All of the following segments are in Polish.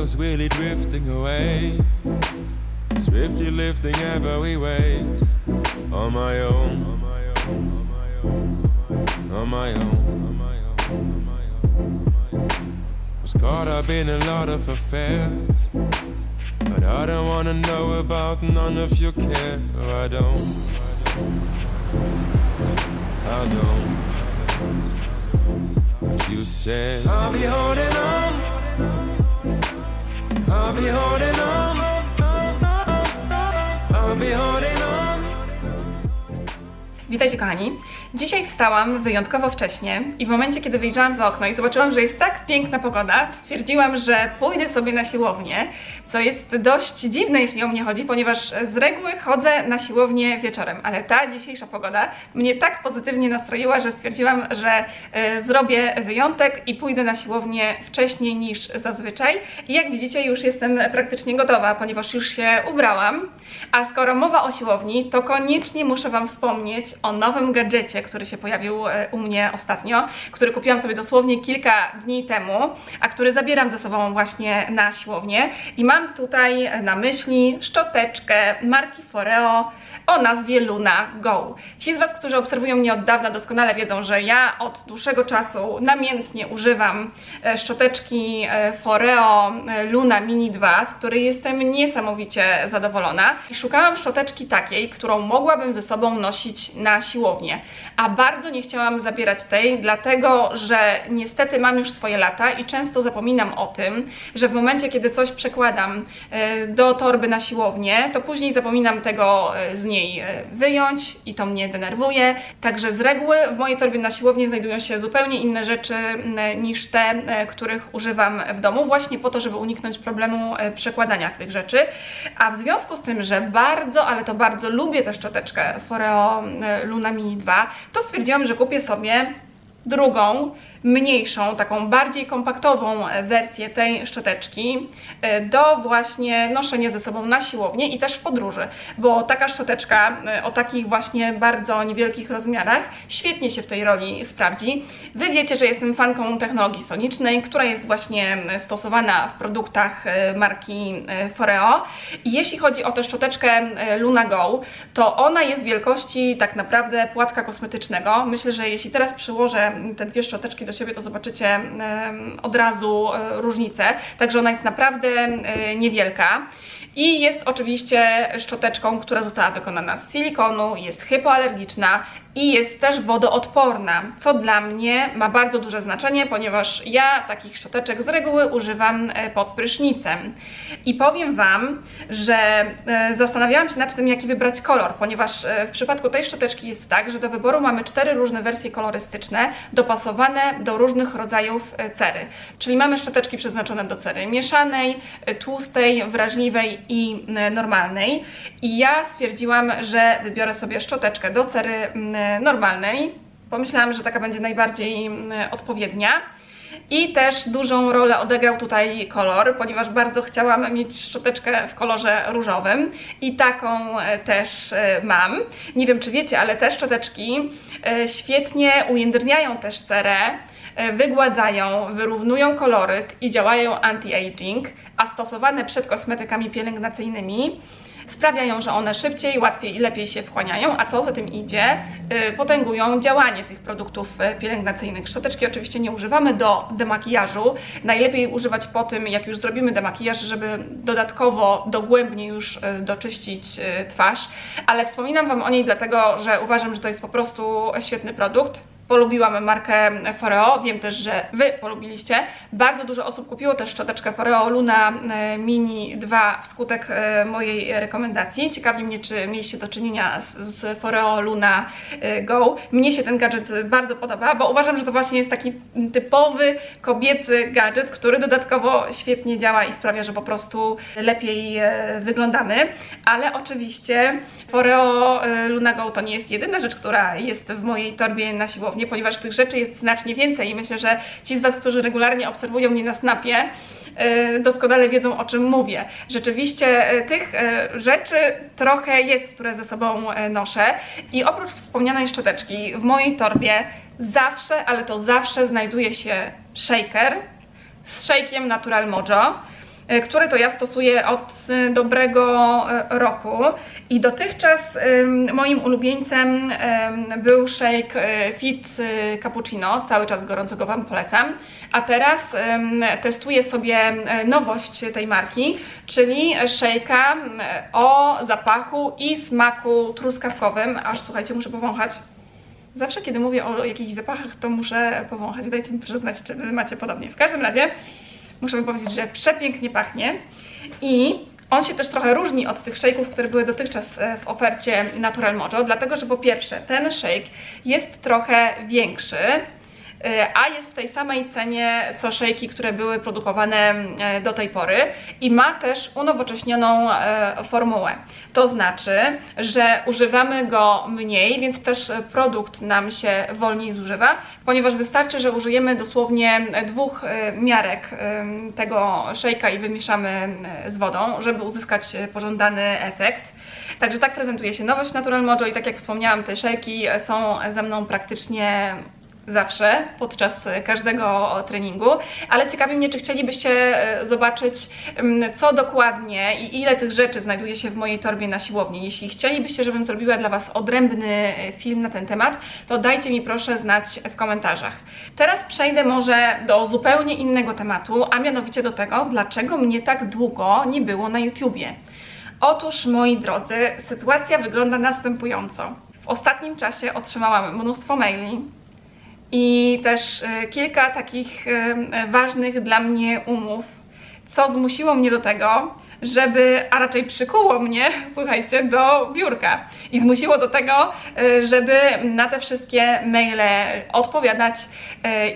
was really drifting away, swiftly lifting every wave, on my own, on my own, on my own, on my own, on my own, on my own. Was caught up in a lot of affairs, but I don't wanna know about none of your care. I don't, I don't. You said I'll be holding on, I'll be holding on, I'll be holding on. Witajcie kochani. Dzisiaj wstałam wyjątkowo wcześnie i w momencie, kiedy wyjrzałam za okno i zobaczyłam, że jest tak piękna pogoda, stwierdziłam, że pójdę sobie na siłownię, co jest dość dziwne, jeśli o mnie chodzi, ponieważ z reguły chodzę na siłownię wieczorem, ale ta dzisiejsza pogoda mnie tak pozytywnie nastroiła, że stwierdziłam, że zrobię wyjątek i pójdę na siłownię wcześniej niż zazwyczaj. I jak widzicie, już jestem praktycznie gotowa, ponieważ już się ubrałam. A skoro mowa o siłowni, to koniecznie muszę Wam wspomnieć o nowym gadżecie, który się pojawił u mnie ostatnio, który kupiłam sobie dosłownie kilka dni temu, a który zabieram ze sobą właśnie na siłownię. I mam tutaj na myśli szczoteczkę marki Foreo o nazwie Luna Go. Ci z Was, którzy obserwują mnie od dawna, doskonale wiedzą, że ja od dłuższego czasu namiętnie używam szczoteczki Foreo Luna Mini 2, z której jestem niesamowicie zadowolona. I szukałam szczoteczki takiej, którą mogłabym ze sobą nosić na siłownię. A bardzo nie chciałam zabierać tej, dlatego że niestety mam już swoje lata i często zapominam o tym, że w momencie, kiedy coś przekładam do torby na siłownię, to później zapominam tego z niej wyjąć i to mnie denerwuje. Także z reguły w mojej torbie na siłownię znajdują się zupełnie inne rzeczy niż te, których używam w domu, właśnie po to, żeby uniknąć problemu przekładania tych rzeczy. A w związku z tym, że bardzo, ale to bardzo lubię tę szczoteczkę Foreo Luna Mini 2, to stwierdziłam, że kupię sobie drugą, mniejszą, taką bardziej kompaktową wersję tej szczoteczki do właśnie noszenia ze sobą na siłownię i też w podróży, bo taka szczoteczka o takich właśnie bardzo niewielkich rozmiarach świetnie się w tej roli sprawdzi. Wy wiecie, że jestem fanką technologii sonicznej, która jest właśnie stosowana w produktach marki Foreo i jeśli chodzi o tę szczoteczkę Luna Go, to ona jest wielkości tak naprawdę płatka kosmetycznego. Myślę, że jeśli teraz przyłożę te dwie szczoteczki do siebie, to zobaczycie od razu różnicę. Także ona jest naprawdę niewielka. I jest oczywiście szczoteczką, która została wykonana z silikonu, jest hypoalergiczna i jest też wodoodporna, co dla mnie ma bardzo duże znaczenie, ponieważ ja takich szczoteczek z reguły używam pod prysznicem. I powiem Wam, że zastanawiałam się nad tym, jaki wybrać kolor, ponieważ w przypadku tej szczoteczki jest tak, że do wyboru mamy 4 różne wersje kolorystyczne, dopasowane do różnych rodzajów cery. Czyli mamy szczoteczki przeznaczone do cery mieszanej, tłustej, wrażliwej i normalnej. I ja stwierdziłam, że wybiorę sobie szczoteczkę do cery normalnej. Pomyślałam, że taka będzie najbardziej odpowiednia. I też dużą rolę odegrał tutaj kolor, ponieważ bardzo chciałam mieć szczoteczkę w kolorze różowym i taką też mam. Nie wiem, czy wiecie, ale te szczoteczki świetnie ujędrniają też cerę, wygładzają, wyrównują koloryt i działają anti-aging, a stosowane przed kosmetykami pielęgnacyjnymi sprawiają, że one szybciej, łatwiej i lepiej się wchłaniają, a co za tym idzie, potęgują działanie tych produktów pielęgnacyjnych. Szczoteczki oczywiście nie używamy do demakijażu. Najlepiej używać po tym, jak już zrobimy demakijaż, żeby dodatkowo, dogłębnie już doczyścić twarz. Ale wspominam Wam o niej dlatego, że uważam, że to jest po prostu świetny produkt. Polubiłam markę Foreo, wiem też, że Wy polubiliście. Bardzo dużo osób kupiło też szczoteczkę Foreo Luna Mini 2 wskutek mojej rekomendacji. Ciekawi mnie, czy mieliście do czynienia z Foreo Luna Go. Mnie się ten gadżet bardzo podoba, bo uważam, że to właśnie jest taki typowy kobiecy gadżet, który dodatkowo świetnie działa i sprawia, że po prostu lepiej wyglądamy. Ale oczywiście Foreo Luna Go to nie jest jedyna rzecz, która jest w mojej torbie na siłowni, ponieważ tych rzeczy jest znacznie więcej i myślę, że ci z Was, którzy regularnie obserwują mnie na Snapie, doskonale wiedzą, o czym mówię. Rzeczywiście tych rzeczy trochę jest, które ze sobą noszę i oprócz wspomnianej szczoteczki w mojej torbie zawsze, ale to zawsze znajduje się shaker z shake'iem Natural Mojo. który to ja stosuję od dobrego roku i dotychczas moim ulubieńcem był shake Fit Cappuccino, cały czas gorąco go Wam polecam, a teraz testuję sobie nowość tej marki, czyli shake'a o zapachu i smaku truskawkowym, aż słuchajcie, muszę powąchać. Zawsze kiedy mówię o jakichś zapachach, to muszę powąchać, dajcie mi przyznać, czy Wy macie podobnie. W każdym razie muszę powiedzieć, że przepięknie pachnie i on się też trochę różni od tych shake'ów, które były dotychczas w ofercie Natural Mojo, dlatego że po pierwsze ten shake jest trochę większy, a jest w tej samej cenie co shake'i, które były produkowane do tej pory i ma też unowocześnioną formułę. To znaczy, że używamy go mniej, więc też produkt nam się wolniej zużywa, ponieważ wystarczy, że użyjemy dosłownie 2 miarek tego shake'a i wymieszamy z wodą, żeby uzyskać pożądany efekt. Także tak prezentuje się nowość Natural Mojo i tak jak wspomniałam, te shake'i są ze mną praktycznie zawsze, podczas każdego treningu, ale ciekawi mnie, czy chcielibyście zobaczyć, co dokładnie i ile tych rzeczy znajduje się w mojej torbie na siłowni. Jeśli chcielibyście, żebym zrobiła dla Was odrębny film na ten temat, to dajcie mi proszę znać w komentarzach. Teraz przejdę może do zupełnie innego tematu, a mianowicie do tego, dlaczego mnie tak długo nie było na YouTubie. Otóż, moi drodzy, sytuacja wygląda następująco. W ostatnim czasie otrzymałam mnóstwo maili, i też kilka takich ważnych dla mnie umów, co zmusiło mnie do tego, a raczej przykuło mnie, słuchajcie, do biurka i zmusiło do tego, żeby na te wszystkie maile odpowiadać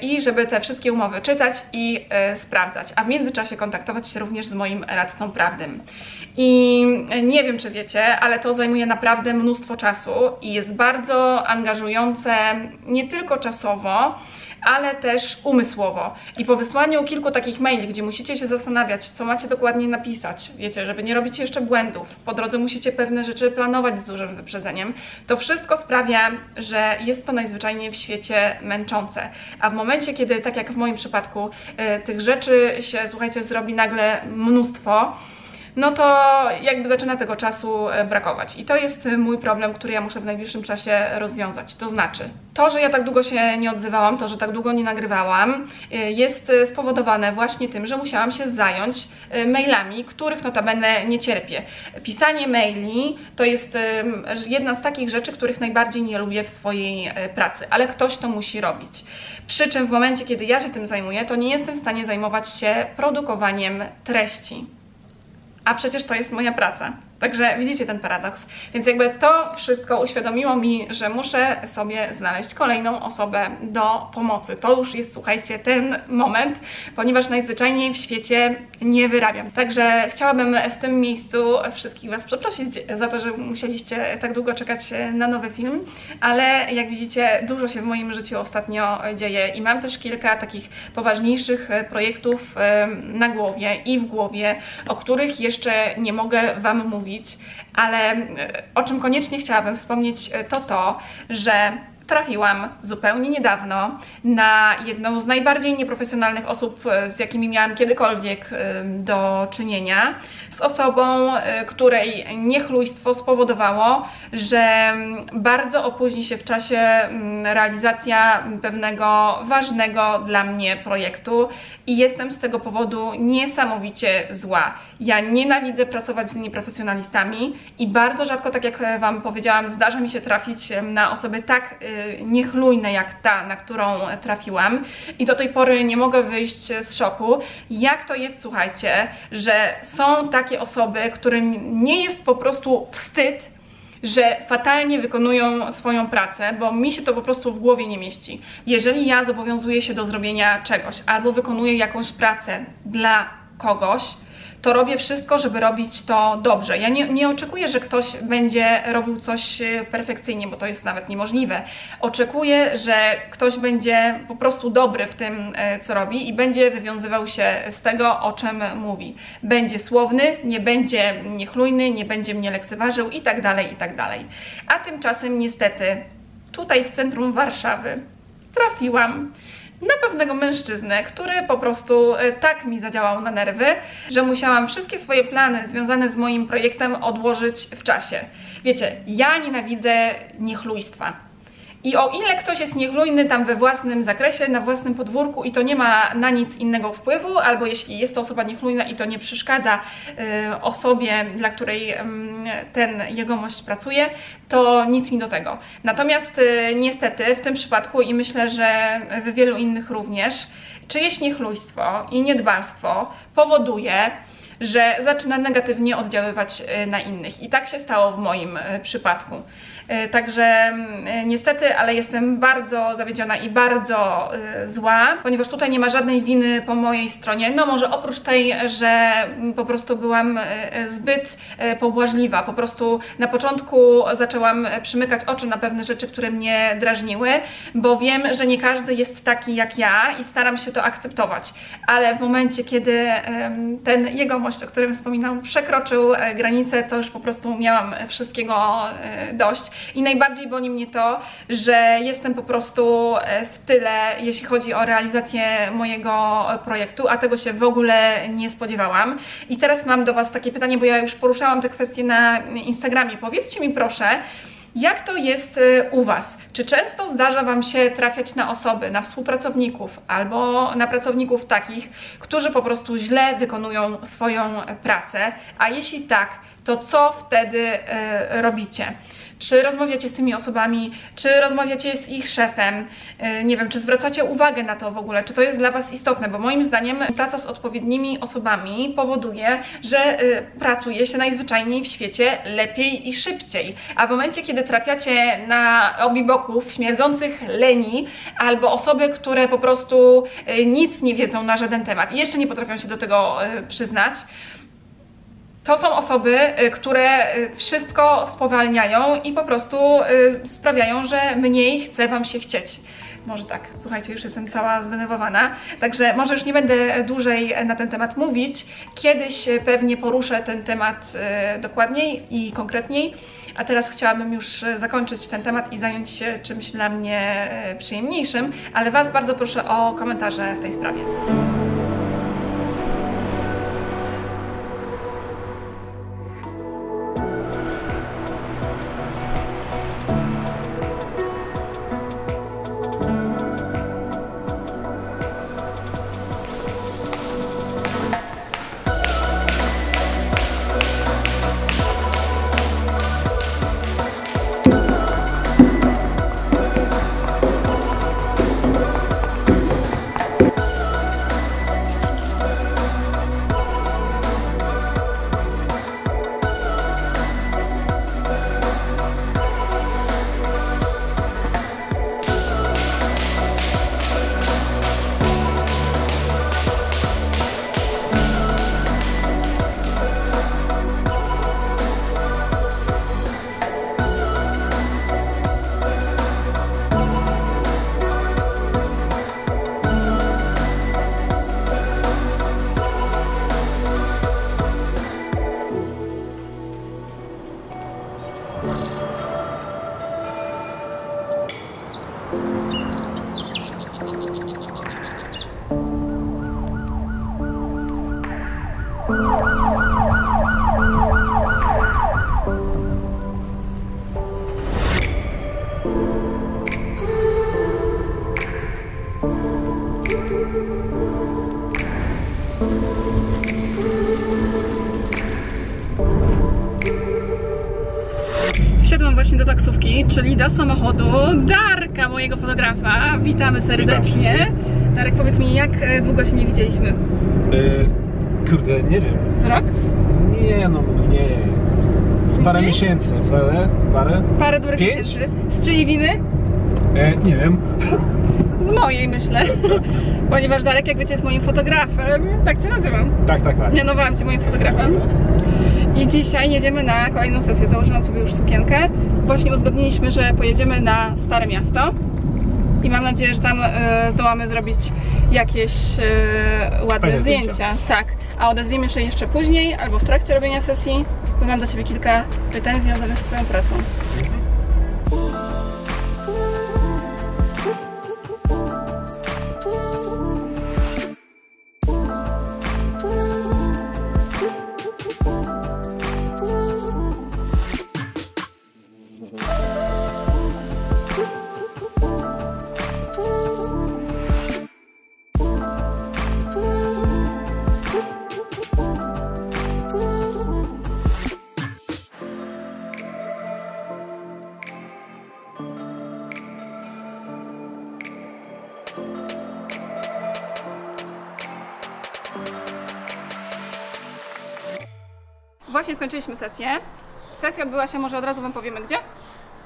i żeby te wszystkie umowy czytać i sprawdzać, a w międzyczasie kontaktować się również z moim radcą prawnym. I nie wiem, czy wiecie, ale to zajmuje naprawdę mnóstwo czasu i jest bardzo angażujące nie tylko czasowo, ale też umysłowo. I po wysłaniu kilku takich maili, gdzie musicie się zastanawiać, co macie dokładnie napisać, wiecie, żeby nie robić jeszcze błędów, po drodze musicie pewne rzeczy planować z dużym wyprzedzeniem, to wszystko sprawia, że jest to najzwyczajniej w świecie męczące. A w momencie, kiedy, tak jak w moim przypadku, tych rzeczy się, słuchajcie, zrobi nagle mnóstwo, no to jakby zaczyna tego czasu brakować. I to jest mój problem, który ja muszę w najbliższym czasie rozwiązać. To znaczy, to, że ja tak długo się nie odzywałam, to, że tak długo nie nagrywałam, jest spowodowane właśnie tym, że musiałam się zająć mailami, których notabene nie cierpię. Pisanie maili to jest jedna z takich rzeczy, których najbardziej nie lubię w swojej pracy, ale ktoś to musi robić. Przy czym w momencie, kiedy ja się tym zajmuję, to nie jestem w stanie zajmować się produkowaniem treści. A przecież to jest moja praca. Także widzicie ten paradoks. Więc jakby to wszystko uświadomiło mi, że muszę sobie znaleźć kolejną osobę do pomocy. To już jest, słuchajcie, ten moment, ponieważ najzwyczajniej w świecie nie wyrabiam. Także chciałabym w tym miejscu wszystkich Was przeprosić za to, że musieliście tak długo czekać na nowy film, ale jak widzicie, dużo się w moim życiu ostatnio dzieje i mam też kilka takich poważniejszych projektów na głowie i w głowie, o których jeszcze nie mogę Wam mówić, ale o czym koniecznie chciałabym wspomnieć, to, że trafiłam zupełnie niedawno na jedną z najbardziej nieprofesjonalnych osób, z jakimi miałam kiedykolwiek do czynienia, z osobą, której niechlujstwo spowodowało, że bardzo opóźni się w czasie realizacja pewnego ważnego dla mnie projektu i jestem z tego powodu niesamowicie zła. Ja nienawidzę pracować z nieprofesjonalistami i bardzo rzadko, tak jak Wam powiedziałam, zdarza mi się trafić na osoby tak niechlujne jak ta, na którą trafiłam i do tej pory nie mogę wyjść z szoku, jak to jest, słuchajcie, że są takie osoby, którym nie jest po prostu wstyd, że fatalnie wykonują swoją pracę, bo mi się to po prostu w głowie nie mieści. Jeżeli ja zobowiązuję się do zrobienia czegoś albo wykonuję jakąś pracę dla kogoś, to robię wszystko, żeby robić to dobrze. Ja nie oczekuję, że ktoś będzie robił coś perfekcyjnie, bo to jest nawet niemożliwe. Oczekuję, że ktoś będzie po prostu dobry w tym, co robi i będzie wywiązywał się z tego, o czym mówi. Będzie słowny, nie będzie niechlujny, nie będzie mnie lekceważył i tak dalej, i tak dalej. A tymczasem niestety tutaj w centrum Warszawy trafiłam na pewnego mężczyznę, który po prostu tak mi zadziałał na nerwy, że musiałam wszystkie swoje plany związane z moim projektem odłożyć w czasie. Wiecie, ja nienawidzę niechlujstwa. I o ile ktoś jest niechlujny tam we własnym zakresie, na własnym podwórku i to nie ma na nic innego wpływu, albo jeśli jest to osoba niechlujna i to nie przeszkadza osobie, dla której ten jegomość pracuje, to nic mi do tego. Natomiast niestety w tym przypadku i myślę, że w wielu innych również, czyjeś niechlujstwo i niedbalstwo powoduje, że zaczyna negatywnie oddziaływać na innych. I tak się stało w moim przypadku. Także niestety, ale jestem bardzo zawiedziona i bardzo zła, ponieważ tutaj nie ma żadnej winy po mojej stronie. No może oprócz tej, że po prostu byłam zbyt pobłażliwa. Po prostu na początku zaczęłam przymykać oczy na pewne rzeczy, które mnie drażniły, bo wiem, że nie każdy jest taki jak ja i staram się to akceptować. Ale w momencie, kiedy ten jegomość, o którym wspominałam, przekroczył granicę, to już po prostu miałam wszystkiego dość. I najbardziej boli mnie to, że jestem po prostu w tyle, jeśli chodzi o realizację mojego projektu, a tego się w ogóle nie spodziewałam. I teraz mam do Was takie pytanie, bo ja już poruszałam te kwestie na Instagramie. Powiedzcie mi proszę, jak to jest u Was? Czy często zdarza Wam się trafiać na osoby, na współpracowników albo na pracowników takich, którzy po prostu źle wykonują swoją pracę? A jeśli tak, to co wtedy robicie? Czy rozmawiacie z tymi osobami, czy rozmawiacie z ich szefem, nie wiem, czy zwracacie uwagę na to w ogóle, czy to jest dla Was istotne, bo moim zdaniem praca z odpowiednimi osobami powoduje, że pracuje się najzwyczajniej w świecie lepiej i szybciej, a w momencie, kiedy trafiacie na obiboków śmierdzących leni albo osoby, które po prostu nic nie wiedzą na żaden temat i jeszcze nie potrafią się do tego przyznać, to są osoby, które wszystko spowalniają i po prostu sprawiają, że mniej chce Wam się chcieć. Może tak, słuchajcie, już jestem cała zdenerwowana, także może już nie będę dłużej na ten temat mówić. Kiedyś pewnie poruszę ten temat dokładniej i konkretniej, a teraz chciałabym już zakończyć ten temat i zająć się czymś dla mnie przyjemniejszym, ale Was bardzo proszę o komentarze w tej sprawie. Wsiadłam właśnie do taksówki, czyli do samochodu Darka, mojego fotografa. Witamy serdecznie. Darek, powiedz mi, jak długo się nie widzieliśmy? Kurde, nie wiem. Z rok? Nie, no nie. Z parę miesięcy. Parę dobrych miesięcy. Z czyjej winy? Nie wiem. Z mojej, myślę. Ponieważ Darek, jak wiecie, jest moim fotografem. Tak Cię nazywam. Tak. Mianowałam Cię moim fotografem. I dzisiaj jedziemy na kolejną sesję. Założyłam sobie już sukienkę. Właśnie uzgodniliśmy, że pojedziemy na Stare Miasto. I mam nadzieję, że tam zdołamy zrobić jakieś ładne zdjęcia. Tak. A odezwiemy się jeszcze później, albo w trakcie robienia sesji, bo mam do Ciebie kilka pytań związanych z Twoją pracą. właśnie skończyliśmy sesję. Sesja odbyła się, może od razu wam powiemy gdzie?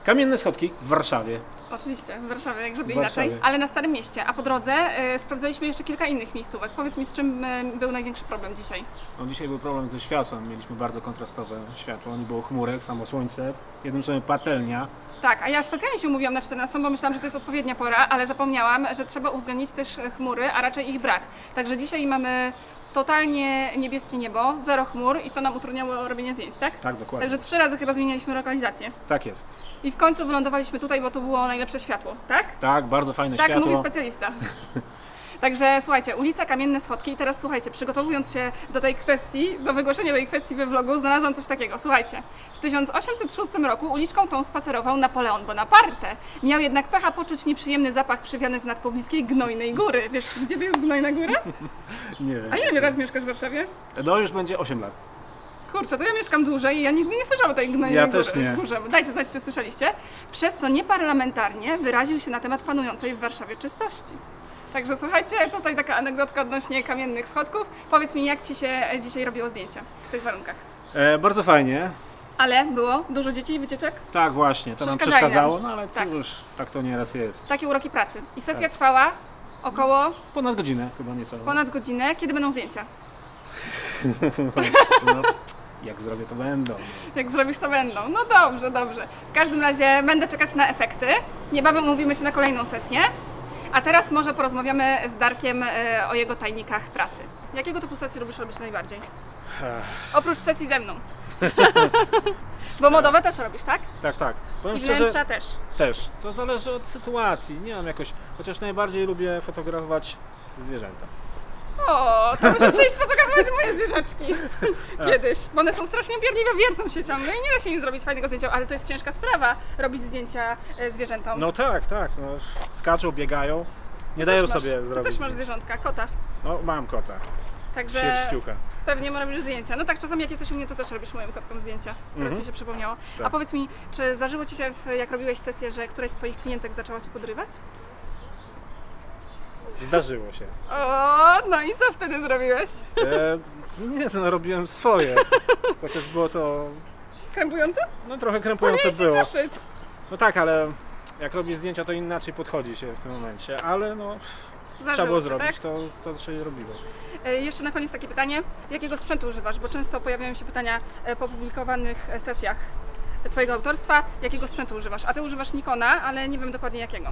Kamienne Schodki w Warszawie. Oczywiście, w Warszawie, jak żeby W Warszawie. inaczej, ale na Starym Mieście. A po drodze sprawdzaliśmy jeszcze kilka innych miejscówek. Powiedz mi, z czym był największy problem dzisiaj? No, dzisiaj był problem ze światłem. Mieliśmy bardzo kontrastowe światło. Nie było chmurek, samo słońce. Jednym słowem patelnia. Tak, a ja specjalnie się umówiłam na 14, bo myślałam, że to jest odpowiednia pora, ale zapomniałam, że trzeba uwzględnić też chmury, a raczej ich brak. Także dzisiaj mamy totalnie niebieskie niebo, zero chmur i to nam utrudniało robienie zdjęć, tak? Tak, dokładnie. Także 3 razy chyba zmienialiśmy lokalizację. Tak jest. I w końcu wylądowaliśmy tutaj, bo tu było najlepsze światło, tak? Tak, bardzo fajne Tak światło. mówi specjalista. Także słuchajcie, ulica Kamienne Schodki i teraz słuchajcie, przygotowując się do tej kwestii, do wygłoszenia tej kwestii we vlogu, znalazłam coś takiego. Słuchajcie, w 1806 roku uliczką tą spacerował Napoleon Bonaparte. Miał jednak pecha poczuć nieprzyjemny zapach przywiany z nad pobliskiej Gnojnej Góry. Wiesz, gdzie jest Gnojna Góra? Nie wiem. A ile lat mieszkasz w Warszawie? No już będzie 8 lat. Kurczę, to ja mieszkam dłużej i ja nigdy nie słyszałam o tej Gnojnej Ja Góry. też nie. Górze. Dajcie znać, czy słyszeliście. Przez co nieparlamentarnie wyraził się na temat panującej w Warszawie czystości. Także słuchajcie, tutaj taka anegdotka odnośnie Kamiennych Schodków. Powiedz mi, jak Ci się dzisiaj robiło zdjęcia w tych warunkach? Bardzo fajnie. Ale było dużo dzieci i wycieczek? Tak, właśnie. To nam Przeszkadzali przeszkadzało, nam. no ale Tak. cóż, tak to nieraz jest. Takie uroki pracy. I sesja trwała około Ponad godzinę chyba nieco. ponad godzinę. Kiedy będą zdjęcia? No, jak zrobię, to będą. Jak zrobisz, to będą. No dobrze, dobrze. W każdym razie będę czekać na efekty. Niebawem umówimy się na kolejną sesję. A teraz może porozmawiamy z Darkiem o jego tajnikach pracy. Jakiego typu sesji lubisz robić najbardziej? Oprócz sesji ze mną. Bo modowe też robisz, tak? Tak, tak. Powiem I szczerze, wnętrza też. też. To zależy od sytuacji. Nie mam jakoś, chociaż najbardziej lubię fotografować zwierzęta. O, to muszę przyjść sfotografować moje zwierzaczki kiedyś, bo one są strasznie upierdliwe, wiercą się ciągle i nie da się im zrobić fajnego zdjęcia, ale to jest ciężka sprawa, robić zdjęcia zwierzętom. No tak, tak. No, skaczą, biegają. Nie Ty dają też masz- sobie Ty zrobić. też masz zwierzątka, kota, No, mam kota. także Sierściucha. pewnie robisz zdjęcia. No tak, czasami jak jesteś u mnie, to też robisz moim kotkom zdjęcia. Teraz mi się przypomniało. Tak. A powiedz mi, czy zdarzyło Ci się, jak robiłeś sesję, że któraś z Twoich klientek zaczęła Cię podrywać? Zdarzyło się. O, no i co wtedy zrobiłeś? Nie, no robiłem swoje. Chociaż było to Krępujące? no, trochę krępujące Powinieneś się było. cieszyć. No tak, ale jak robisz zdjęcia, to inaczej podchodzi się w tym momencie. Ale no, trzeba Zdarzyło było się, zrobić, tak? to się robiło. Jeszcze na koniec takie pytanie, jakiego sprzętu używasz? Bo często pojawiają się pytania po publikowanych sesjach Twojego autorstwa, jakiego sprzętu używasz? A Ty używasz Nikona, ale nie wiem dokładnie jakiego.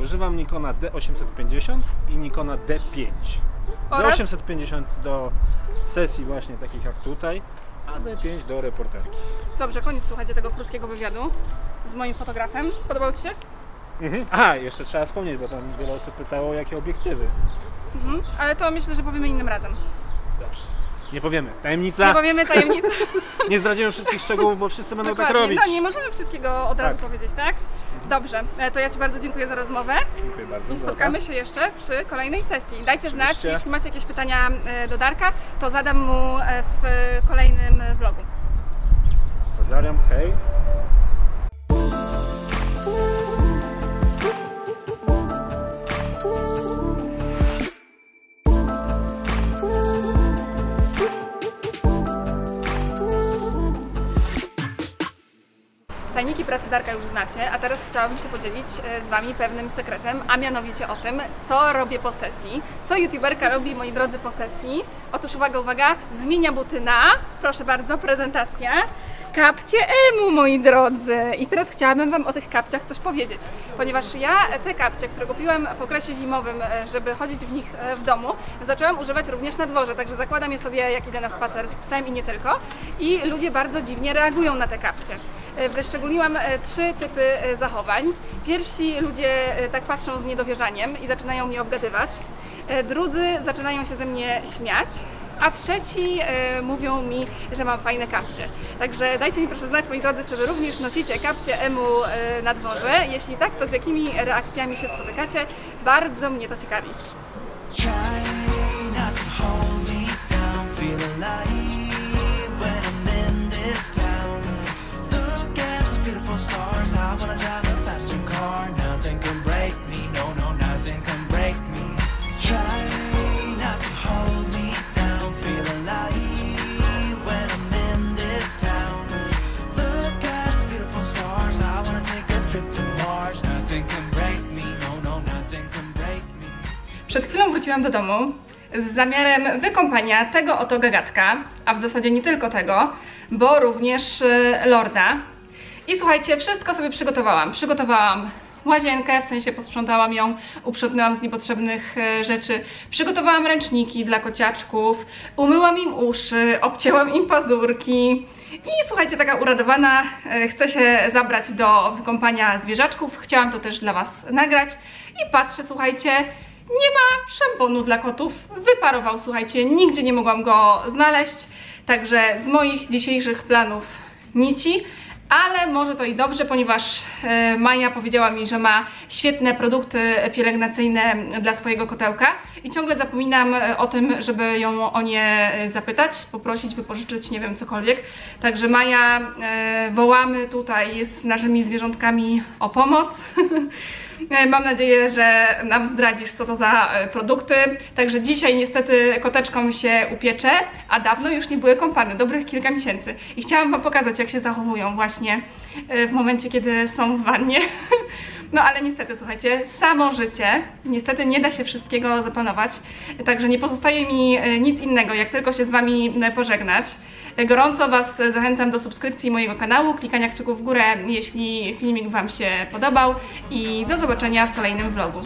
Używam Nikona D850 i Nikona D5. Oraz? D850 do sesji właśnie takich jak tutaj, a D5 do reporterki. Dobrze, koniec słuchajcie tego krótkiego wywiadu z moim fotografem. Podobał Ci się? Aha, jeszcze trzeba wspomnieć, bo tam wiele osób pytało, jakie obiektywy. Ale to myślę, że powiemy innym razem. Dobrze. Nie powiemy. Tajemnica. Nie powiemy tajemnicy. Nie zdradzimy wszystkich szczegółów, bo wszyscy będą tak Dokładnie. robić. No nie możemy wszystkiego od razu powiedzieć, tak? Dobrze, to ja Ci bardzo dziękuję za rozmowę Dziękuję bardzo. i spotkamy się jeszcze przy kolejnej sesji. Dajcie znać, Oczywiście. jeśli macie jakieś pytania do Darka, to zadam mu w kolejnym vlogu. Pozdrawiam, hej. Tajniki pracy Darka już znacie, a teraz chciałabym się podzielić z Wami pewnym sekretem, a mianowicie o tym, co robię po sesji, co youtuberka robi, moi drodzy, po sesji. Otóż uwaga, uwaga, zmienia buty na, proszę bardzo, prezentacja, kapcie Emu, moi drodzy. I teraz chciałabym Wam o tych kapciach coś powiedzieć, ponieważ ja te kapcie, które kupiłam w okresie zimowym, żeby chodzić w nich w domu, zaczęłam używać również na dworze, także zakładam je sobie, jak idę na spacer z psem i nie tylko. I ludzie bardzo dziwnie reagują na te kapcie. Wyszczególniłam 3 typy zachowań. Pierwsi ludzie tak patrzą z niedowierzaniem i zaczynają mnie obgadywać. Drudzy zaczynają się ze mnie śmiać. A trzeci mówią mi, że mam fajne kapcie. Także dajcie mi proszę znać, moi drodzy, czy Wy również nosicie kapcie Emu na dworze. Jeśli tak, to z jakimi reakcjami się spotykacie? Bardzo mnie to ciekawi. Przed chwilą wróciłam do domu z zamiarem wykąpania tego oto gagatka, a w zasadzie nie tylko tego, bo również lorda. I słuchajcie, wszystko sobie przygotowałam. Przygotowałam łazienkę, w sensie posprzątałam ją, uprzątnęłam z niepotrzebnych rzeczy, przygotowałam ręczniki dla kociaczków, umyłam im uszy, obcięłam im pazurki. I słuchajcie, taka uradowana, chcę się zabrać do wykąpania zwierzaczków, chciałam to też dla Was nagrać i patrzę, słuchajcie, nie ma szamponu dla kotów, wyparował, słuchajcie, nigdzie nie mogłam go znaleźć, także z moich dzisiejszych planów nici, ale może to i dobrze, ponieważ Maja powiedziała mi, że ma świetne produkty pielęgnacyjne dla swojego kotełka i ciągle zapominam o tym, żeby ją o nie zapytać, poprosić, wypożyczyć, nie wiem, cokolwiek. Także Maja, wołamy tutaj z naszymi zwierzątkami o pomoc. Mam nadzieję, że nam zdradzisz, co to za produkty. Także dzisiaj niestety koteczkom się upiecze, a dawno już nie były kąpane, dobrych kilka miesięcy. I chciałam Wam pokazać, jak się zachowują właśnie w momencie, kiedy są w wannie. No ale niestety, słuchajcie, samo życie, niestety nie da się wszystkiego zaplanować. Także nie pozostaje mi nic innego, jak tylko się z Wami pożegnać. Gorąco Was zachęcam do subskrypcji mojego kanału, klikania kciuków w górę, jeśli filmik Wam się podobał i do zobaczenia w kolejnym vlogu.